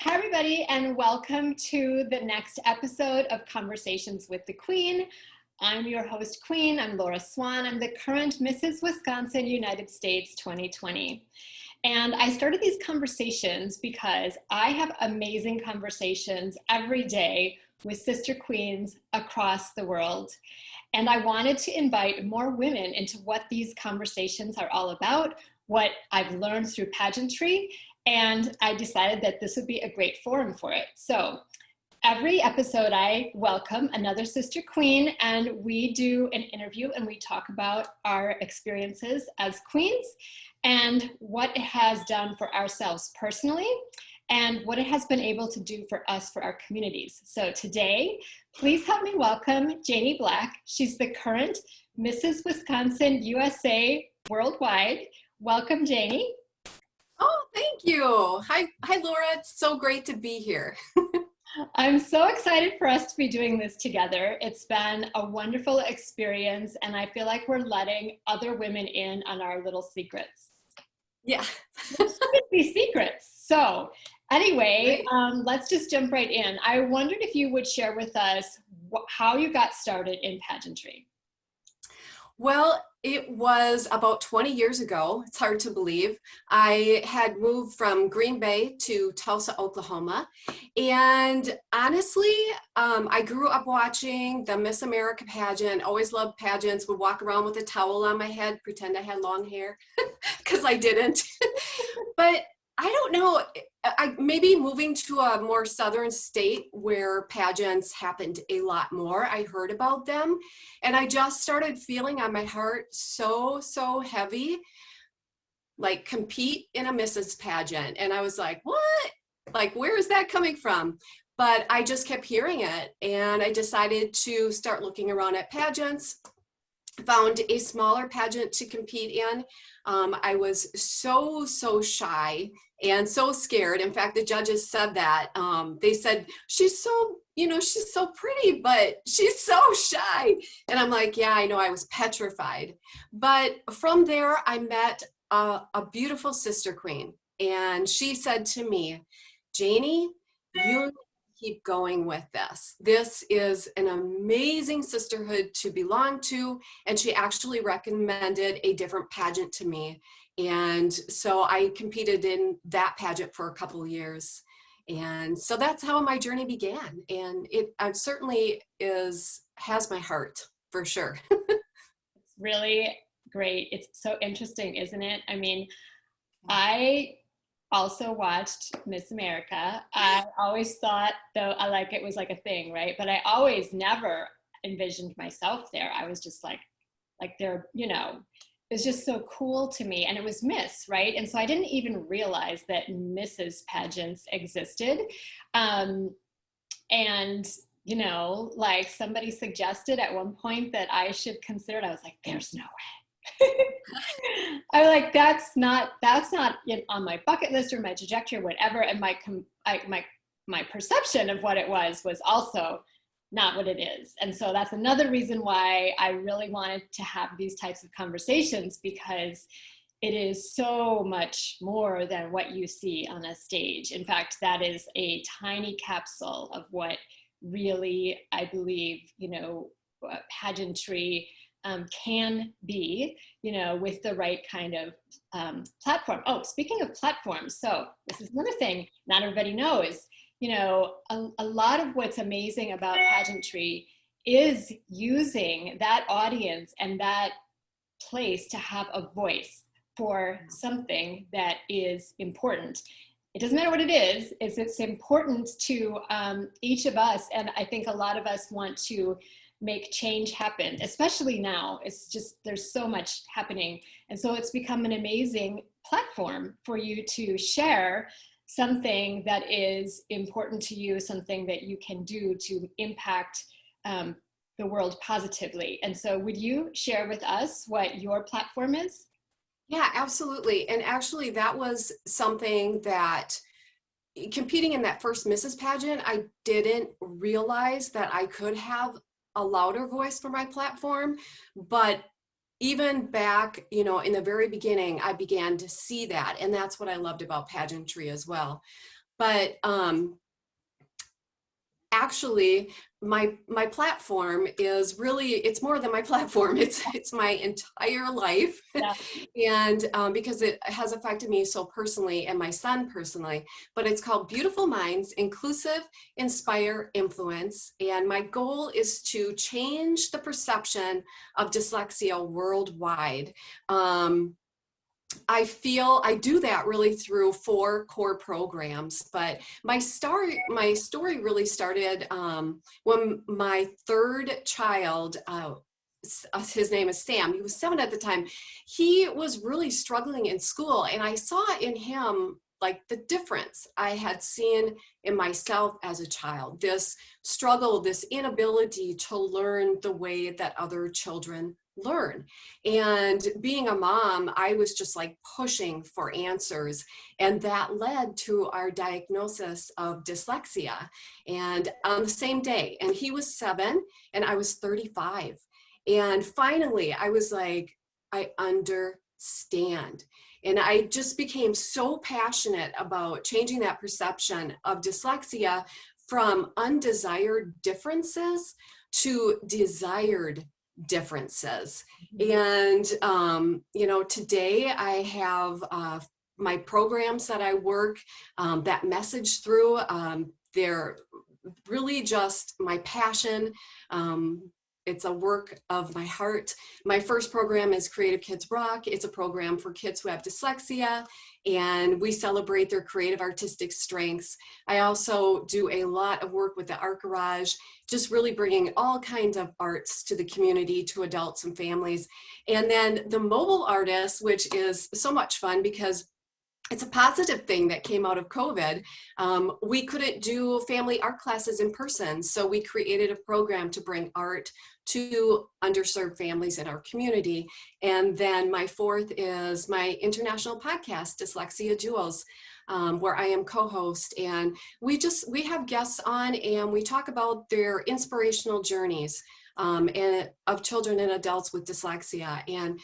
Hi, everybody, and welcome to the next episode of Conversations with the Queen. I'm your host, Queen. I'm Laura Swan. I'm the current Mrs. Wisconsin, United States 2020. And I started these conversations because I have amazing conversations every day with sister queens across the world. And I wanted to invite more women into what these conversations are all about, what I've learned through pageantry, and I decided that this would be a great forum for it. So every episode I welcome another sister queen, and we do an interview and we talk about our experiences as queens and what it has done for ourselves personally and what it has been able to do for us, for our communities. So today, please help me welcome Jayne Black. She's the current Mrs. Wisconsin USA Worldwide. Welcome, Jayne. Oh, thank you. Hi, Laura. It's so great to be here. I'm so excited for us to be doing this together. It's been a wonderful experience, and I feel like we're letting other women in on our little secrets. Yeah. There shouldn't be secrets. So anyway, let's just jump right in. I wondered if you would share with us how you got started in pageantry. Well, it was about 20 years ago. It's hard to believe. I had moved from Green Bay to Tulsa, Oklahoma. And honestly, I grew up watching the Miss America pageant, always loved pageants, would walk around with a towel on my head, pretend I had long hair, because I didn't. But I don't know, maybe moving to a more southern state where pageants happened a lot more, I heard about them, and I just started feeling on my heart so heavy, like compete in a Mrs. pageant. And I was like, what? Like, where is that coming from? But I just kept hearing it, and I decided to start looking around at pageants. Found a smaller pageant to compete in. I was so shy and so scared. In fact, the judges said that. They said, she's so pretty, but she's so shy. And I'm like, yeah, I know, I was petrified. But from there, I met a beautiful sister queen. And she said to me, Jayne, you keep going with this. This is an amazing sisterhood to belong to. And she actually recommended a different pageant to me. And so I competed in that pageant for a couple of years. And so that's how my journey began. And it certainly has my heart, for sure. It's really great. It's so interesting, isn't it? I mean, I also watched Miss America. I always thought, though, it was like a thing, right? But I always never envisioned myself there. I was just like they're, it was just so cool to me. And it was Miss, right? And so I didn't even realize that Mrs. pageants existed. And, like somebody suggested at one point that I should consider it. I was like, there's no way. I'm like, that's not on my bucket list or my trajectory or whatever. And my perception of what it was also not what it is. And so that's another reason why I really wanted to have these types of conversations, because it is so much more than what you see on a stage. In fact, that is a tiny capsule of what really, I believe, pageantry can be, with the right kind of platform. Oh, speaking of platforms, so this is another thing not everybody knows. A lot of what's amazing about pageantry is using that audience and that place to have a voice for something that is important. It doesn't matter what it is, it's important to each of us, and I think a lot of us want to make change happen, especially now. It's just, there's so much happening. And so it's become an amazing platform for you to share something that is important to you, something that you can do to impact the world positively. And so would you share with us what your platform is? Yeah, absolutely. And actually, that was something that competing in that first Mrs. pageant, I didn't realize that I could have a louder voice for my platform. But even back, in the very beginning, I began to see that. And that's what I loved about pageantry as well. But actually, my platform is really, it's more than my platform. It's my entire life. Yeah. And because it has affected me so personally and my son personally. But it's called Beautiful Minds, Inclusive, Inspire, Influence. And my goal is to change the perception of dyslexia worldwide. I feel I do that really through 4 core programs, but my story really started when my third child, his name is Sam, he was 7 at the time. He was really struggling in school, and I saw in him like the difference I had seen in myself as a child, this struggle, this inability to learn the way that other children learn. And being a mom, I was just like pushing for answers. And that led to our diagnosis of dyslexia. And on the same day, and he was 7 and I was 35. And finally, I was like, I understand. And I just became so passionate about changing that perception of dyslexia from undesired differences to desired differences. And, today I have my programs that I work that message through. They're really just my passion. It's a work of my heart. My first program is Creative Kids Rock. It's a program for kids who have dyslexia, and we celebrate their creative artistic strengths. I also do a lot of work with the Art Garage, just really bringing all kinds of arts to the community, to adults and families. And then the mobile artist, which is so much fun because it's a positive thing that came out of COVID. We couldn't do family art classes in person, so we created a program to bring art to underserved families in our community. And then my fourth is my international podcast, Dyslexia Duels, where I am co-host. And we have guests on and we talk about their inspirational journeys and of children and adults with dyslexia. And,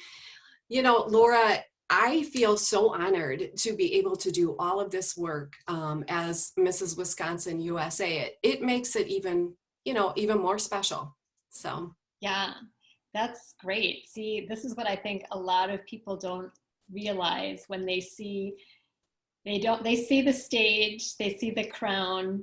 Laura, I feel so honored to be able to do all of this work as Mrs. Wisconsin USA. It makes it even more special. So. Yeah, that's great. See, this is what I think a lot of people don't realize when they see the stage, they see the crown,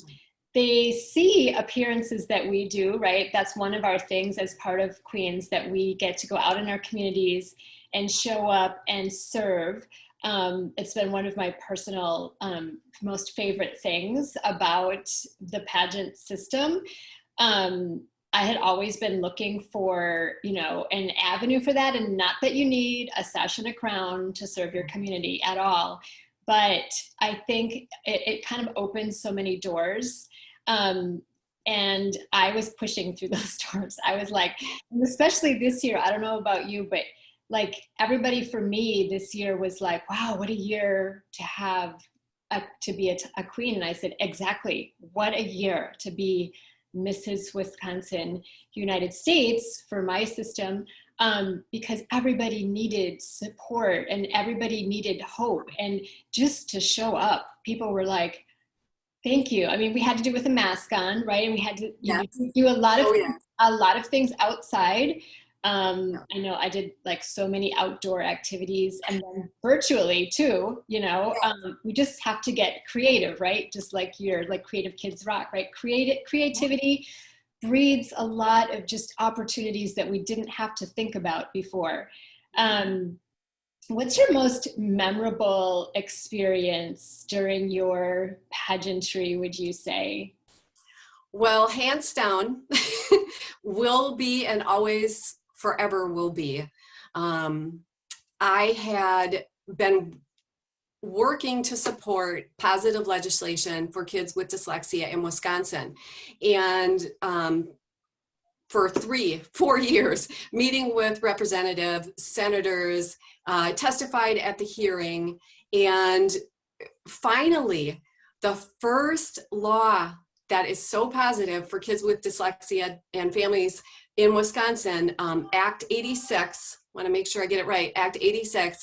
they see appearances that we do, right? That's one of our things as part of Queens, that we get to go out in our communities and show up and serve. It's been one of my personal most favorite things about the pageant system. I had always been looking for, an avenue for that, and not that you need a sash and a crown to serve your community at all. But I think it kind of opens so many doors. And I was pushing through those doors. I was like, especially this year, I don't know about you, but like everybody for me this year was like, wow, what a year to have to be a queen. And I said, exactly, what a year to be Mrs. Wisconsin, United States for my system, because everybody needed support and everybody needed hope. And just to show up, people were like, thank you. I mean, we had to do with a mask on, right? And we had to do a lot of things outside. I know I did like so many outdoor activities, and then virtually too, we just have to get creative, right? Just like Creative Kids Rock, right? Creativity breeds a lot of just opportunities that we didn't have to think about before. What's your most memorable experience during your pageantry, would you say? Well, hands down, will be and always forever will be. I had been working to support positive legislation for kids with dyslexia in Wisconsin. And for 4 years, meeting with representatives, senators, testified at the hearing. And finally, the first law that is so positive for kids with dyslexia and families in Wisconsin, Act 86, I want to make sure I get it right, Act 86,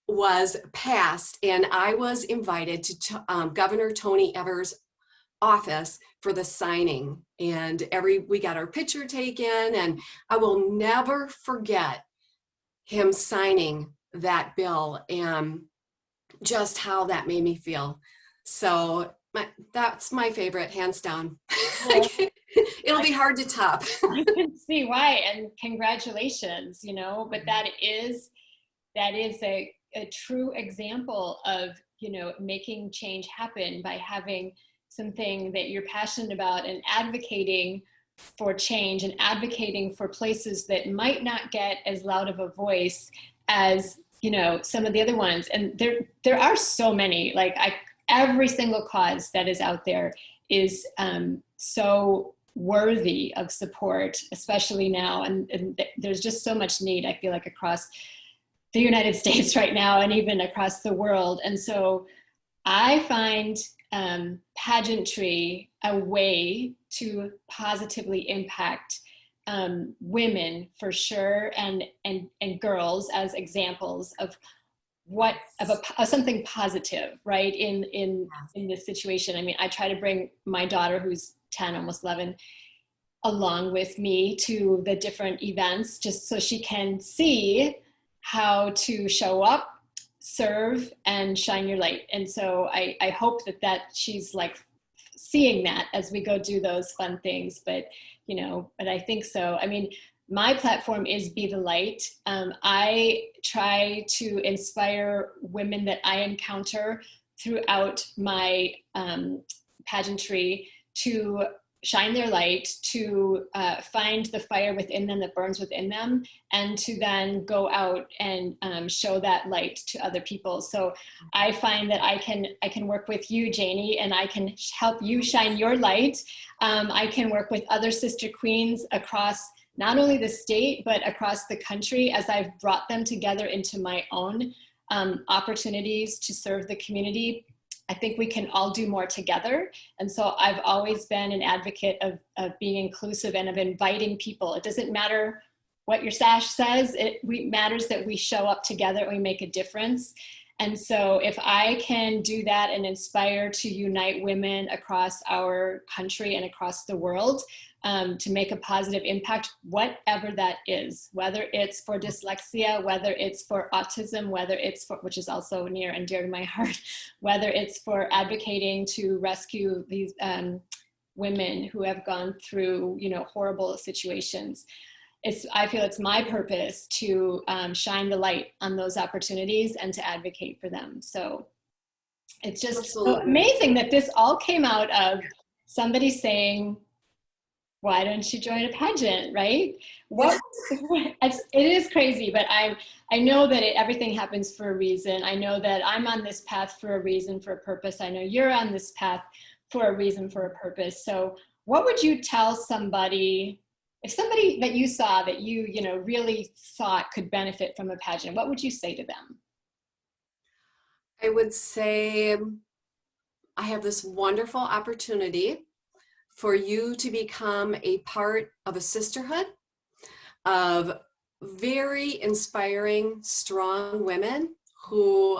was passed, and I was invited to Governor Tony Evers' office for the signing. And we got our picture taken, and I will never forget him signing that bill and just how that made me feel. So that's my favorite, hands down. Well, It'll be hard to top. I can see why, and congratulations, but that is a true example of, making change happen by having something that you're passionate about and advocating for change and advocating for places that might not get as loud of a voice as, some of the other ones. And there are so many, like every single cause that is out there is so worthy of support, especially now. And there's just so much need, I feel like, across the United States right now and even across the world. And so I find pageantry a way to positively impact women for sure, and girls as examples of something positive, right? In this situation. I mean, I try to bring my daughter, who's 10, almost 11, along with me to the different events, just so she can see how to show up, serve, and shine your light. And so I hope that she's like seeing that as we go do those fun things. But I think so. I mean, my platform is Be the Light. I try to inspire women that I encounter throughout my pageantry to shine their light, to find the fire within them that burns within them, and to then go out and show that light to other people. So I find that I can work with you, Jayne, and I can help you shine your light. I can work with other sister queens across not only the state, but across the country, as I've brought them together into my own opportunities to serve the community. I think we can all do more together. And so I've always been an advocate of being inclusive and of inviting people. It doesn't matter what your sash says, it matters that we show up together and we make a difference. And so if I can do that and inspire to unite women across our country and across the world, to make a positive impact, whatever that is, whether it's for dyslexia, whether it's for autism, whether it's for, which is also near and dear to my heart, whether it's for advocating to rescue these women who have gone through, horrible situations. I feel it's my purpose to shine the light on those opportunities and to advocate for them. So it's just so amazing that this all came out of somebody saying, why don't you join a pageant, right? It is crazy, but I know that everything happens for a reason. I know that I'm on this path for a reason, for a purpose. I know you're on this path for a reason, for a purpose. So what would you tell somebody, if somebody that you saw that you really thought could benefit from a pageant, what would you say to them? I would say, I have this wonderful opportunity for you to become a part of a sisterhood of very inspiring, strong women who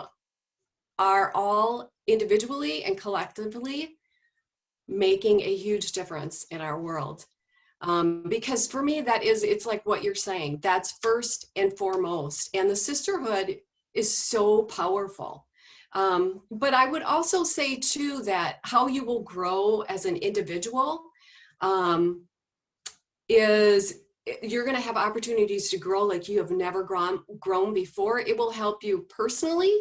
are all individually and collectively making a huge difference in our world. Because for me, it's like what you're saying, that's first and foremost. And the sisterhood is so powerful. But I would also say too, that how you will grow as an individual is you're going to have opportunities to grow like you have never grown before. It will help you personally,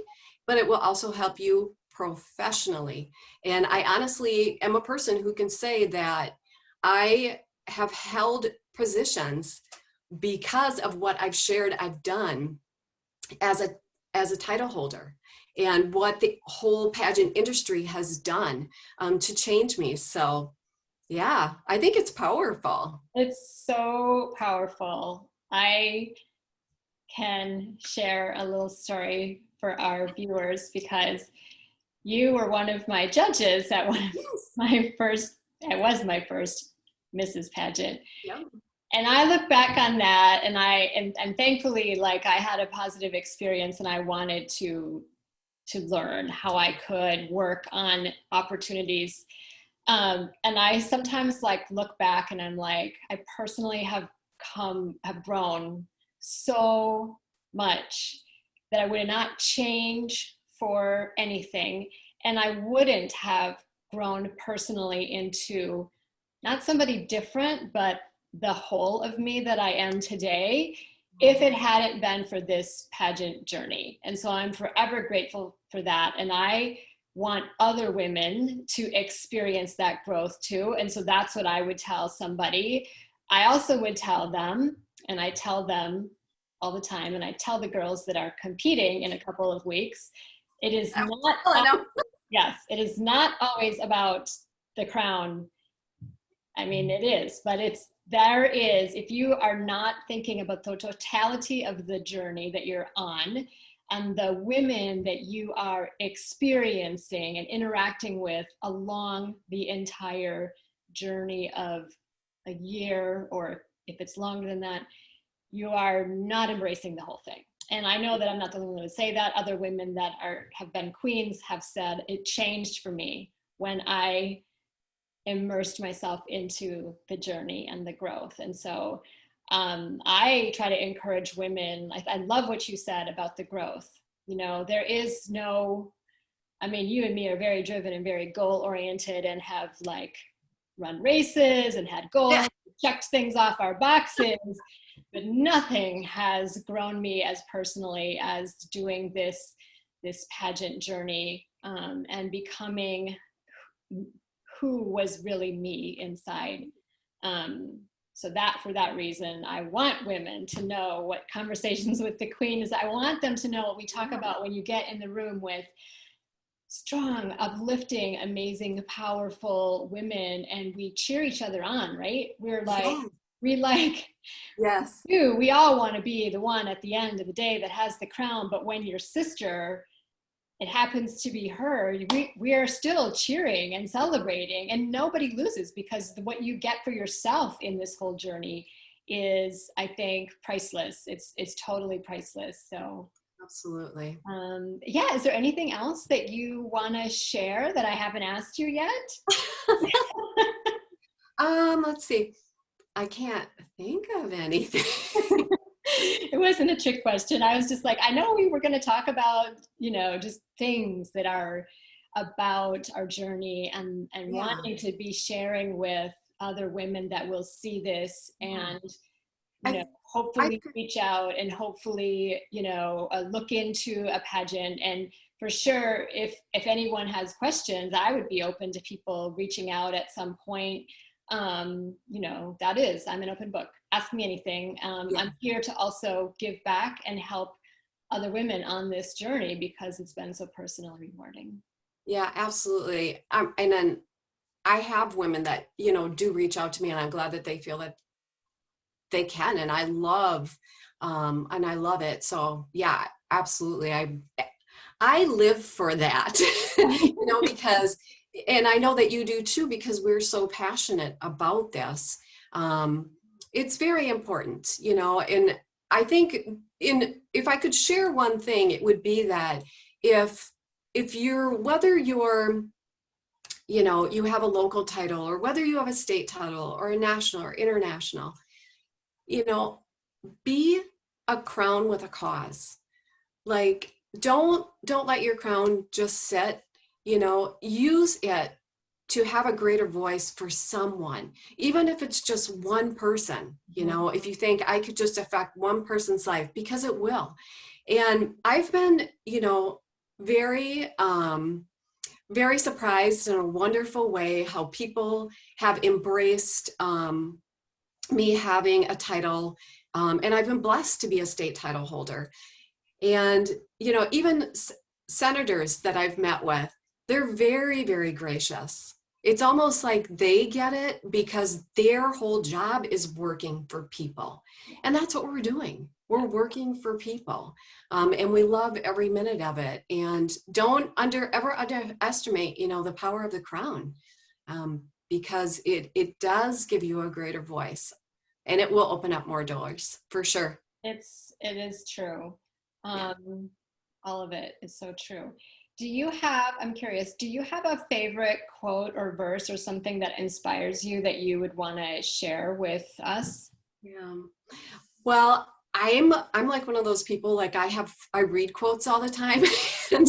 but it will also help you professionally. And I honestly am a person who can say that I have held positions because of what I've done as a title holder, and what the whole pageant industry has done to change me. So yeah, I think it's powerful. It's so powerful. I can share a little story for our viewers, because you were one of my judges at one of my first Mrs. Pageant. Yeah. And I look back on that, and and thankfully, like, I had a positive experience, and I wanted to learn how I could work on opportunities. And I sometimes like look back and I'm like, I personally have grown so much that I would not change for anything. And I wouldn't have grown personally into not somebody different, but the whole of me that I am today if it hadn't been for this pageant journey. And so I'm forever grateful for that. And I want other women to experience that growth too. And so that's what I would tell somebody. I also would tell them, and I tell them all the time, and I tell the girls that are competing in a couple of weeks, it is not, yes, it is not always about the crown. I mean, it is, but if you are not thinking about the totality of the journey that you're on and the women that you are experiencing and interacting with along the entire journey of a year, or if it's longer than that, you are not embracing the whole thing. And I know that I'm not the only one to say that. Other women that have been queens have said it changed for me when I immersed myself into the journey and the growth. And so I try to encourage women. I love what you said about the growth. You know, there is no, I mean, you and me are very driven and very goal oriented and have like run races and had goals, checked things off our boxes, but nothing has grown me as personally as doing this pageant journey and becoming who was really me inside. So that, for that reason, I want women to know what Conversations with the Queen is. I want them to know what we talk about when you get in the room with strong, uplifting, amazing, powerful women, and we cheer each other on, right? Yes. We all want to be the one at the end of the day that has the crown, but when your sister, it happens to be her, we are still cheering and celebrating, and nobody loses, because what you get for yourself in this whole journey is, I think, priceless. It's totally priceless. So Absolutely. Yeah, is there anything else that you want to share that I haven't asked you yet? Let's see. I can't think of anything. It wasn't a trick question. I was just like, I know we were going to talk about, just things that are about our journey and wanting to be sharing with other women that will see this and, hopefully reach out and hopefully, look into a pageant. And for sure, if anyone has questions, I would be open to people reaching out at some point. That is, I'm an open book. Ask me anything. I'm here to also give back and help other women on this journey because it's been so personal and rewarding. Yeah, absolutely. And then I have women that, do reach out to me, and I'm glad that they feel that they can. And I love it. So yeah, absolutely. I live for that, because, and I know that you do too, because we're so passionate about this. It's very important, and I think if I could share one thing, it would be that whether you're, you have a local title, or whether you have a state title or a national or international, be a crown with a cause. Like, don't let your crown just sit, use it to have a greater voice for someone, even if it's just one person, if you think I could just affect one person's life, because it will. And I've been, very, very surprised in a wonderful way how people have embraced me having a title. And I've been blessed to be a state title holder. And, even senators that I've met with, they're very, very gracious. It's almost like they get it because their whole job is working for people. And that's what we're doing. We're working for people. And we love every minute of it. And don't ever underestimate, the power of the crown, because it does give you a greater voice. and it will open up more doors for sure. It is true. All of it is so true. I'm curious, do you have a favorite quote or verse or something that inspires you that you would want to share with us? Yeah. Well, I'm like one of those people, like I read quotes all the time and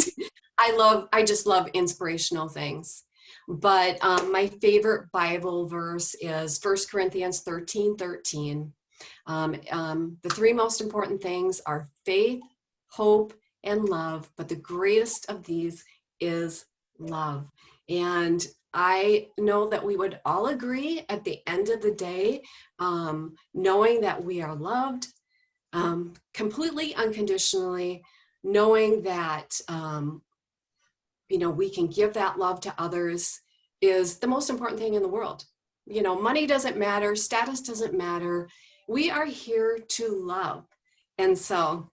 I just love inspirational things. But my favorite Bible verse is 1 Corinthians 13:13. The three most important things are faith, hope, and love, but the greatest of these is love. And I know that we would all agree at the end of the day, knowing that we are loved completely unconditionally, knowing that we can give that love to others is the most important thing in the world. Money doesn't matter, status doesn't matter. We are here to love. And so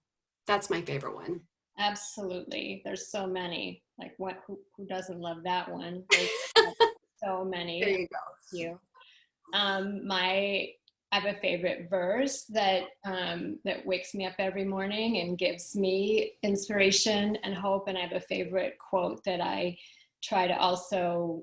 that's my favorite one. Absolutely. There's so many. Like who doesn't love that one? There's so many. There you go. You. I have a favorite verse that wakes me up every morning and gives me inspiration and hope. And I have a favorite quote that I try to also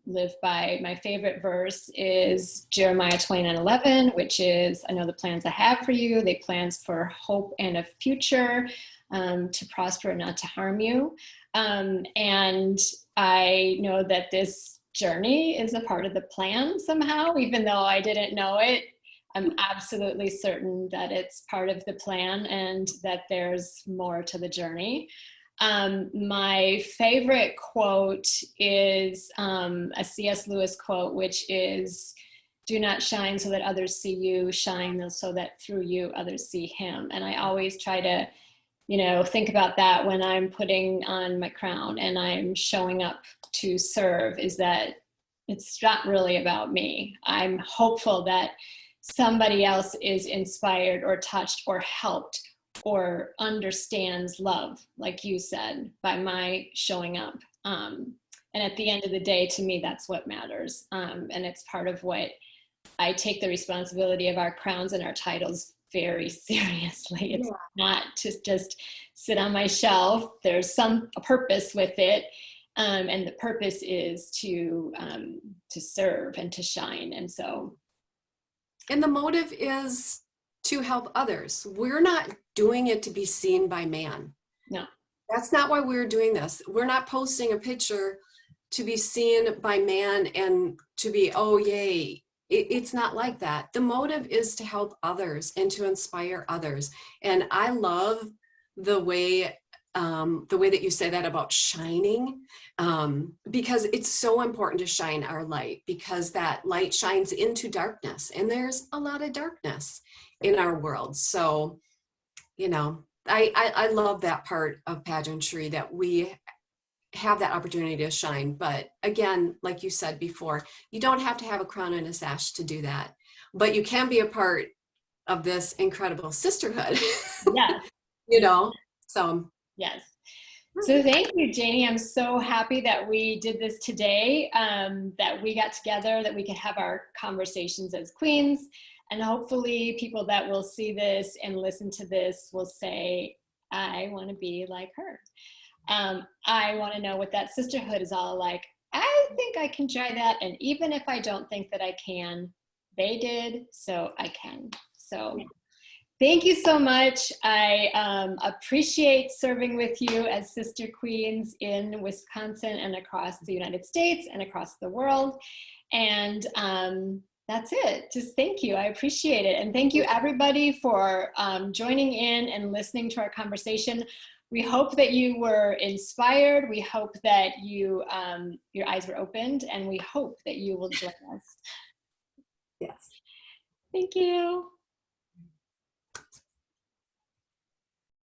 live by. My favorite verse is Jeremiah 29:11, which is, I know the plans I have for you, they plans for hope and a future, to prosper and not to harm you. And I know that this journey is a part of the plan somehow, even though I didn't know it. I'm absolutely certain that it's part of the plan and that there's more to the journey. My favorite quote is a C.S. Lewis quote, which is, "Do not shine so that others see you, shine so that through you others see him." And I always try to, think about that when I'm putting on my crown and I'm showing up to serve, is that it's not really about me. I'm hopeful that somebody else is inspired or touched or helped or understands love, like you said, by my showing up. And at the end of the day, to me, that's what matters. And it's part of what I take the responsibility of our crowns and our titles very seriously. It's not to just sit on my shelf. There's a purpose with it. And the purpose is to serve and to shine. And the motive is to help others. We're not doing it to be seen by man. No. That's not why we're doing this. We're not posting a picture to be seen by man and to be, oh, yay. It's not like that. The motive is to help others and to inspire others. And I love the way that you say that about shining, because it's so important to shine our light, because that light shines into darkness, and there's a lot of darkness in our world. So, I love that part of pageantry, that we have that opportunity to shine. But again, like you said before, you don't have to have a crown and a sash to do that, but you can be a part of this incredible sisterhood. Yeah. So yes. So thank you, Jayne. I'm so happy that we did this today, that we got together, that we could have our conversations as queens. And hopefully people that will see this and listen to this will say, I want to be like her. I want to know what that sisterhood is all like. I think I can try that. And even if I don't think that I can, they did, so I can. So thank you so much. I appreciate serving with you as sister queens in Wisconsin and across the United States and across the world. And that's it. Just thank you. I appreciate it. And thank you, everybody, for joining in and listening to our conversation. We hope that you were inspired. We hope that your eyes were opened, and we hope that you will join us. yes. Thank you.